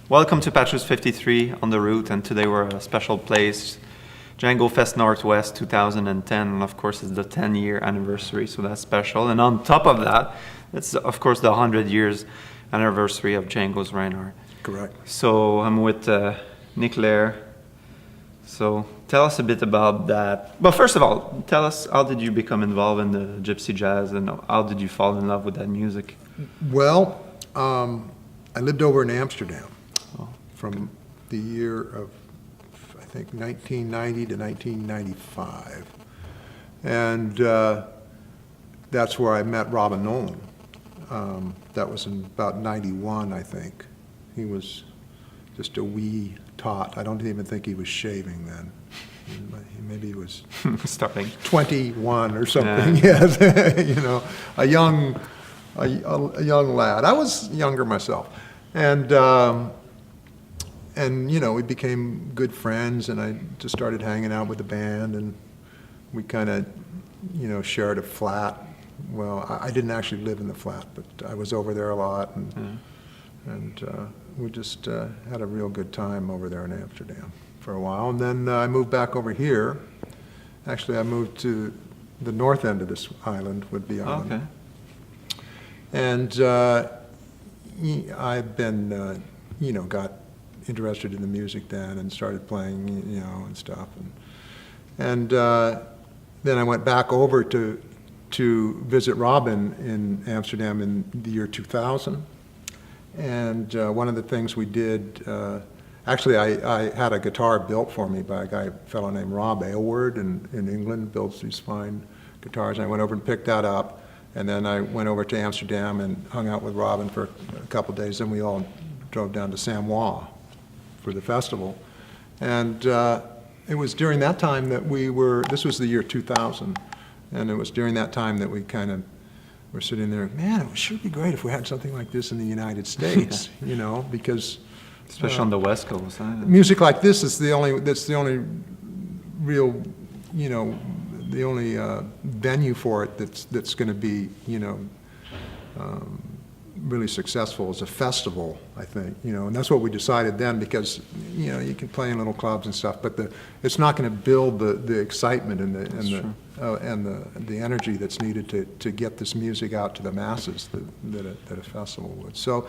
Welcome to Patches 53 on the route, and today we're at a special place, Django Fest Northwest 2010, and of course it's the 10-year anniversary, so that's special. And on top of that, it's of course the 100 years anniversary of Django's Reinhardt. Correct. So I'm with Nick Lehr. So tell us a bit about that. Well, first of all, tell us, how did you become involved in the gypsy jazz, and how did you fall in love with that music? Well, I lived over in Amsterdam from the year of, I think, 1990 to 1995. And that's where I met Robin Nolan. That was in about 91, I think. He was just a wee tot. I don't even think he was shaving then. Maybe he was Starting 21 or something. Yes, you know, a young lad. I was younger myself, and you know, we became good friends, and I just started hanging out with the band, and we kind of, you know, shared a flat. Well, I didn't actually live in the flat, but I was over there a lot, and we just had a real good time over there in Amsterdam for a while. And then I moved back over here. Actually, I moved to the north end of this island, Whidbey Island. Okay. And I've been, you know, got interested in the music then and started playing, you know, and stuff. And then I went back over to visit Robin in Amsterdam in the year 2000. And one of the things we did, actually I had a guitar built for me by a fellow named Rob Aylward in England, builds these fine guitars. And I went over and picked that up. And then I went over to Amsterdam and hung out with Robin for a couple of days. Then we all drove down to Samoa for the festival. And it was during that time that this was the year 2000, and it was during that time that we kind of were sitting there, man, it would sure be great if we had something like this in the United States, you know, because... Especially on the West Coast. Music like this is that's the only real, you know, the only venue for it that's going to be, you know, really successful as a festival, I think, you know, and that's what we decided then, because, you know, you can play in little clubs and stuff, but it's not going to build the excitement and the energy that's needed to get this music out to the masses that a festival would. So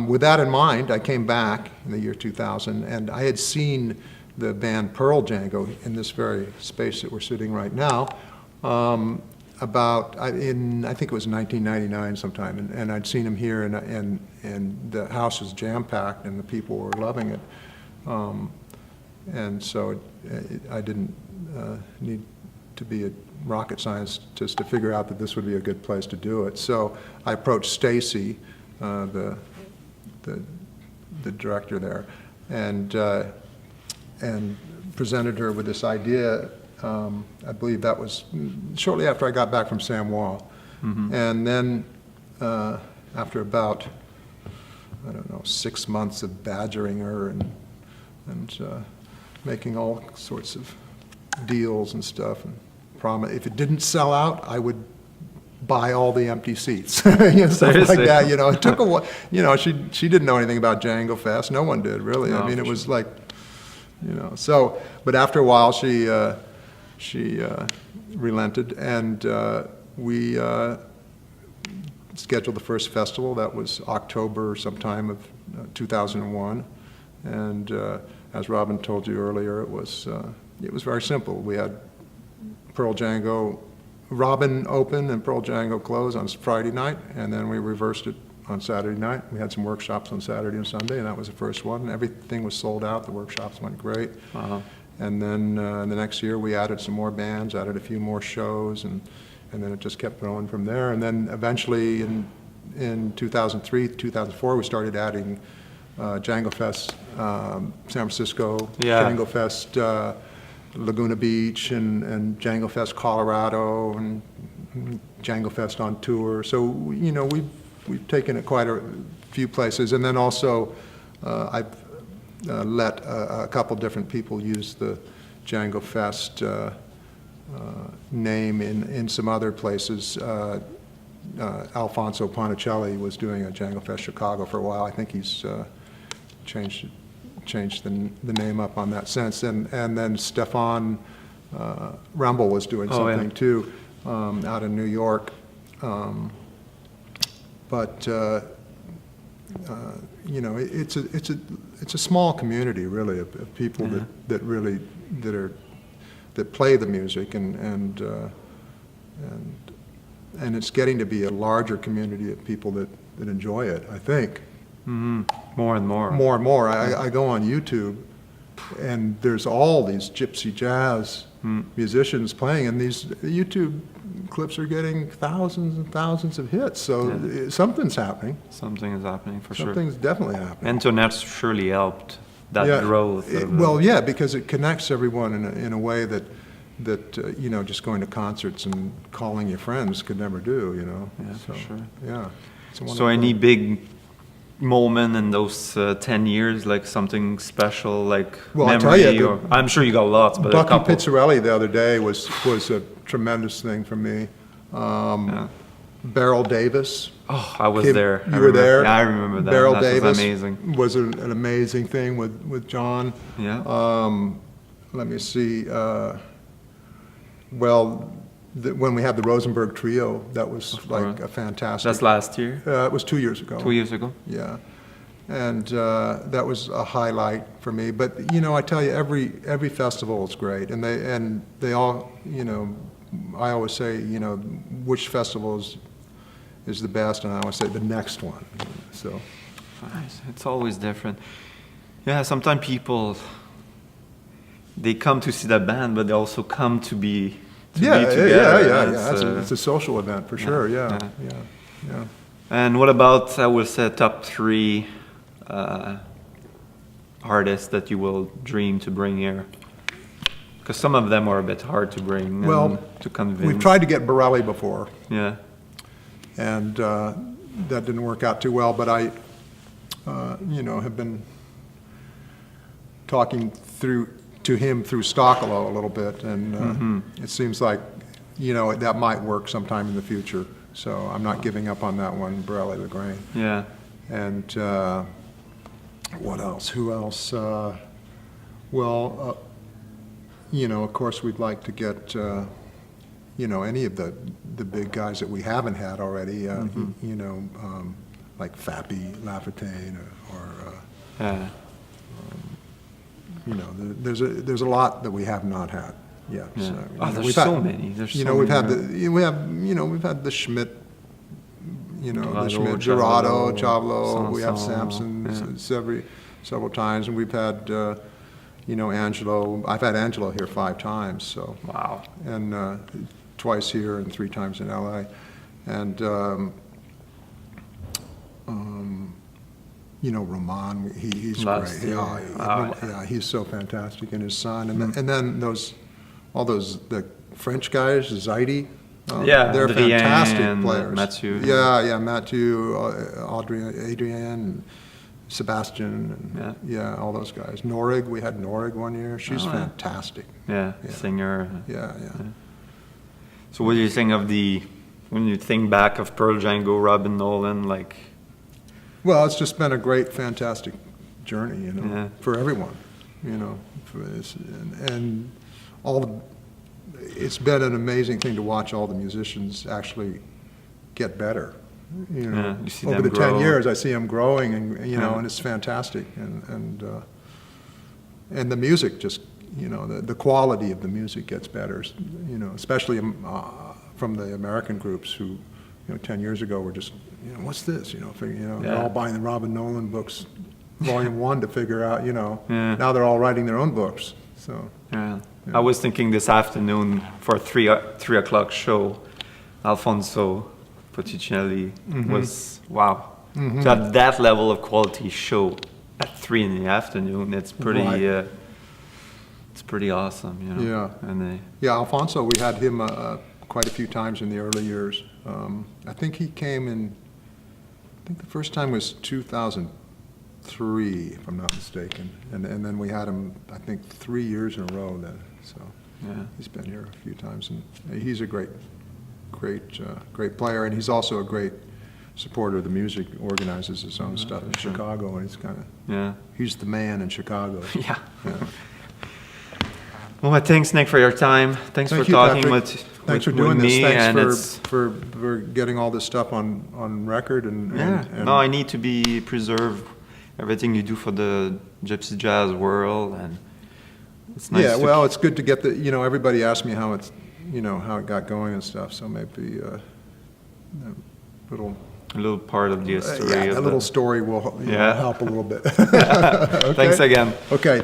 with that in mind, I came back in the year 2000, and I had seen the band Pearl Django in this very space that we're sitting right now, I think it was 1999 sometime, and I'd seen him here, and the house was jam-packed, and the people were loving it. And so I didn't need to be a rocket scientist to figure out that this would be a good place to do it. So I approached Stacy, the director there, and presented her with this idea. I believe that was shortly after I got back from Samoa. Mm-hmm. And then after about, I don't know, 6 months of badgering her and making all sorts of deals and stuff, and if it didn't sell out, I would buy all the empty seats, you know, stuff like that. You know, it took a while. You know, she didn't know anything about Django Fest. No one did, really. No, I mean, it was like, you know. So, but after a while, she relented, and we scheduled the first festival. That was October sometime of 2001, and as Robin told you earlier, it was very simple. We had Pearl Django, Robin open and Pearl Django close on Friday night, and then we reversed it on Saturday night. We had some workshops on Saturday and Sunday, and that was the first one. Everything was sold out. The workshops went great. Uh-huh. And then the next year we added some more bands, added a few more shows, and then it just kept growing from there. And then eventually in 2003, 2004, we started adding Django Fest San Francisco, Django Fest Laguna Beach, and Django Fest Colorado, and Django Fest on tour. So, you know, we've taken it quite a few places. And then also I've let a couple different people use the Django Fest name in some other places. Alfonso Ponticelli was doing a Django Fest Chicago for a while. I think he's changed the name up on that sense. And then Stefan Rumble was doing something too out in New York. But you know, it's a small community really of people that really that play the music, and it's getting to be a larger community of people that enjoy it, I think. Mm-hmm. More and more. More and more. I go on YouTube, and there's all these gypsy jazz musicians playing, and these YouTube clips are getting thousands and thousands of hits. So something's happening. Something is happening for sure. Something's definitely happening. Internet's surely helped that growth. Well, because it connects everyone in a way that you know, just going to concerts and calling your friends could never do. You know. Yeah, so, for sure. Yeah. So any big moment in those 10 years, like something special, like memory? I'll tell you, or, I'm sure you got lots, but Bucky a couple. Pizzarelli the other day was a tremendous thing for me. Beryl Davis. Oh, I was there. You were there? Yeah, I remember that. Beryl That Davis was amazing. was an amazing thing with John. Yeah. Let me see. When we had the Rosenberg Trio, that was like a fantastic. That's last year? It was 2 years ago. 2 years ago? Yeah. And that was a highlight for me. But, you know, I tell you, every festival is great. And they all, you know, I always say, you know, which festival is the best, and I always say the next one. So. Nice. It's always different. Yeah, sometimes people, they come to see that band, but they also come to be together. Yeah. It's a social event for sure. Yeah. And what about, I will say, top 3 artists that you will dream to bring here? Because some of them are a bit hard to bring to convince. We've tried to get Borelli before. Yeah. And that didn't work out too well, but I, you know, have been talking to him through Stockolo a little bit, and it seems like, you know, that might work sometime in the future. So I'm not giving up on that one, Borelli Lagrange. Yeah. And what else? Who else? You know, of course, we'd like to get, you know, any of the big guys that we haven't had already. You know, like Fappy Lafontaine or you know, there's a lot that we have not had yet. Yeah. So, there's so many. There's you so know, we've many. we've had the Schmidt, you know, the Schmidt, Gerardo, Chavlo. We have Sampson several times, and we've had, you know, Angelo. I've had Angelo here 5 times. So wow. And twice here and 3 times in LA, and you know, Roman, he's great. Yeah, he's so fantastic, and his son, and then the French guys, Zaidi. They're Adrien fantastic players. Mathieu. Mathieu, Adrien, Sebastian, and all those guys. Norig, we had Norig one year. She's fantastic. Yeah, singer. Yeah. So what do you think of when you think back of Pearl Django, Robin Nolan, like? Well, it's just been a great, fantastic journey, you know, for everyone, you know, and it's been an amazing thing to watch all the musicians actually get better. You know, you see over them the 10 grow. years, I see them growing, and you know, and it's fantastic, and the music just, you know, the quality of the music gets better, you know, especially from the American groups who, you know, 10 years ago were just, you know, what's this? You know, they're all buying the Robin Nolan books, Volume 1 to figure out, you know. Yeah. Now they're all writing their own books. So. Yeah. I was thinking this afternoon for a 3 o'clock show, Alfonso Botticelli was wow. To have that level of quality show at 3 in the afternoon, it's pretty. Right. It's pretty awesome, you know. Yeah. And Alfonso, we had him quite a few times in the early years. I think he came in. I think the first time was 2003, if I'm not mistaken, and then we had him, I think, 3 years in a row then. So he's been here a few times, and he's a great player, and he's also a great supporter of the music, organizes his own stuff in Chicago, and Yeah. he's the man in Chicago. Yeah. Yeah. Well, thanks, Nick, for your time. Thanks Thank for you, talking Patrick. with Thanks for with doing this. me, and Thanks for getting all this stuff on record. yeah. And No, I need to be preserve everything you do for the gypsy jazz world, and it's nice. yeah, to well, it's good to get the, everybody asked me how how it got going and stuff, so maybe a little, a little part of the history. yeah, of a little story will Yeah. help a little bit. Thanks again. Okay.